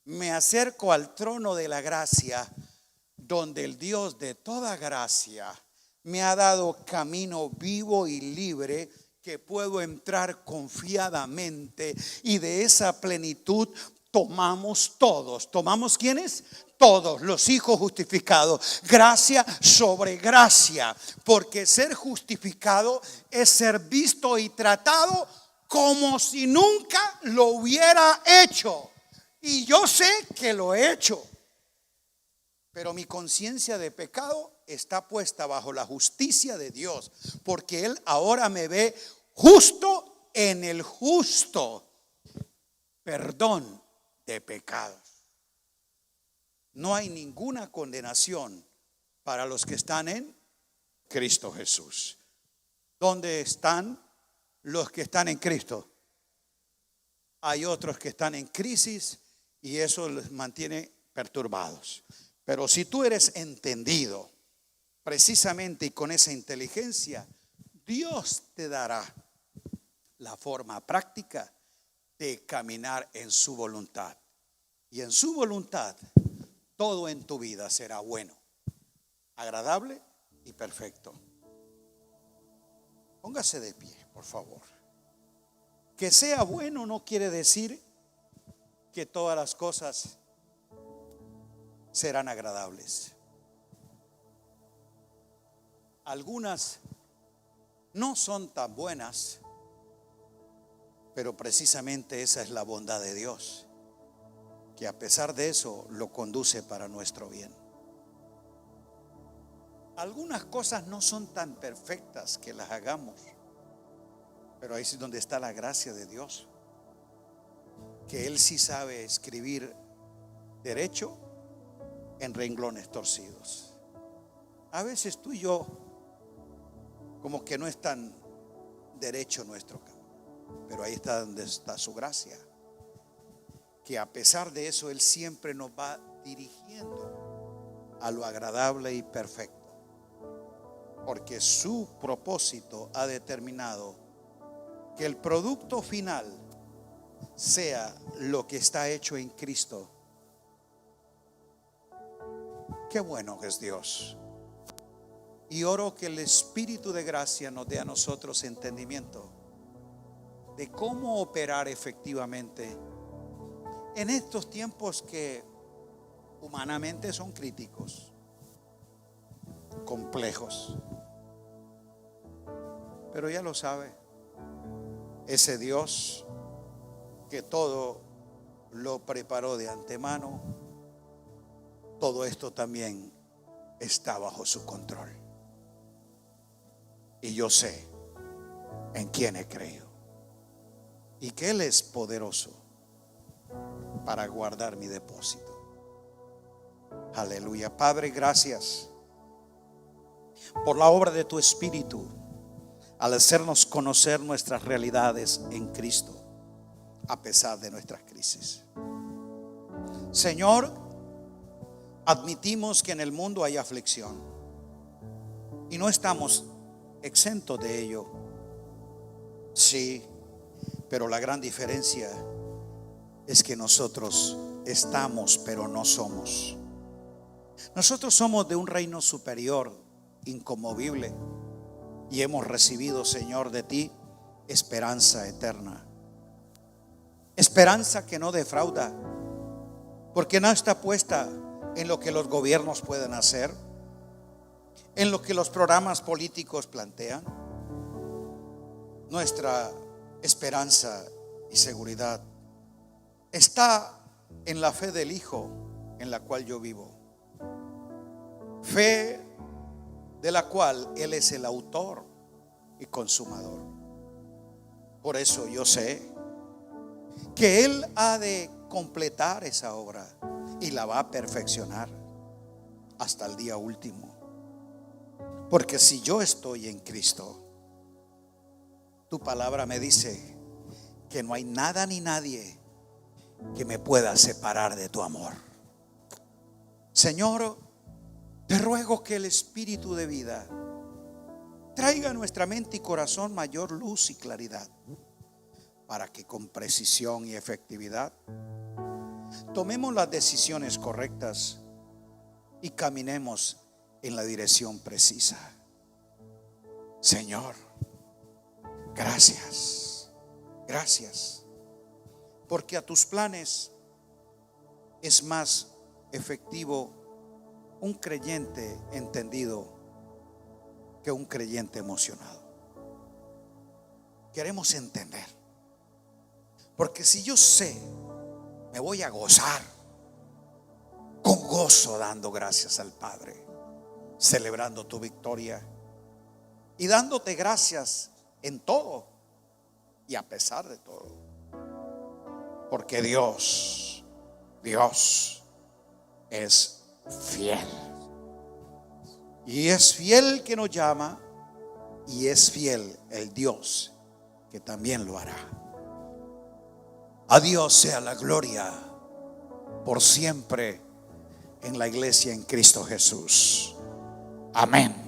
Me acerco al trono de la gracia, donde el Dios de toda gracia me ha dado camino vivo y libre, que puedo entrar confiadamente, y de esa plenitud tomamos todos. ¿Tomamos quiénes? Todos los hijos justificados. Gracia sobre gracia, porque ser justificado es ser visto y tratado como si nunca lo hubiera hecho. Y yo sé que lo he hecho, pero mi conciencia de pecado está puesta bajo la justicia de Dios, porque Él ahora me ve justo en el justo. Perdón de pecados. No hay ninguna condenación para los que están en Cristo Jesús. ¿Dónde están los que están en Cristo? Hay otros que están en crisis y eso les mantiene perturbados. Pero si tú eres entendido, precisamente, y con esa inteligencia, Dios te dará la forma práctica de caminar en su voluntad. Y en su voluntad, todo en tu vida será bueno, agradable y perfecto. Póngase de pie, por favor. Que sea bueno no quiere decir que todas las cosas serán agradables. Algunas no son tan buenas, pero precisamente esa es la bondad de Dios, que a pesar de eso lo conduce para nuestro bien. Algunas cosas no son tan perfectas que las hagamos, pero ahí es donde está la gracia de Dios, que Él sí sabe escribir derecho en renglones torcidos. A veces tú y yo como que no es tan derecho nuestro camino, pero ahí está donde está su gracia, que a pesar de eso Él siempre nos va dirigiendo a lo agradable y perfecto, porque su propósito ha determinado que el producto final sea lo que está hecho en Cristo. Qué bueno que es Dios. Y oro que el Espíritu de gracia nos dé a nosotros entendimiento de cómo operar efectivamente en estos tiempos que humanamente son críticos, complejos. Pero ya lo sabe, ese Dios que todo lo preparó de antemano, todo esto también está bajo su control. Y yo sé en quién he creído y que Él es poderoso para guardar mi depósito. Aleluya. Padre, gracias por la obra de tu Espíritu al hacernos conocer nuestras realidades en Cristo a pesar de nuestras crisis. Señor, admitimos que en el mundo hay aflicción y no estamos exentos de ello. Sí, pero la gran diferencia es que nosotros estamos, pero no somos. Nosotros somos de un reino superior, inconmovible, y hemos recibido, Señor, de ti esperanza eterna. Esperanza que no defrauda, porque no está puesta en lo que los gobiernos pueden hacer, en lo que los programas políticos plantean. Nuestra esperanza y seguridad está en la fe del Hijo en la cual yo vivo, fe de la cual Él es el autor y consumador. Por eso yo sé que Él ha de completar esa obra y la va a perfeccionar hasta el día último. Porque si yo estoy en Cristo, tu palabra me dice que no hay nada ni nadie que me pueda separar de tu amor. Señor, te ruego que el Espíritu de vida traiga a nuestra mente y corazón mayor luz y claridad, para que con precisión y efectividad tomemos las decisiones correctas y caminemos en la dirección precisa. Señor, gracias, gracias, porque a tus planes es más efectivo un creyente entendido que un creyente emocionado. Queremos entender, porque si yo sé, me voy a gozar con gozo, dando gracias al Padre, celebrando tu victoria y dándote gracias en todo y a pesar de todo, porque Dios es fiel, y es fiel que nos llama, y es fiel el Dios que también lo hará. A Dios sea la gloria por siempre en la iglesia en Cristo Jesús. Amén.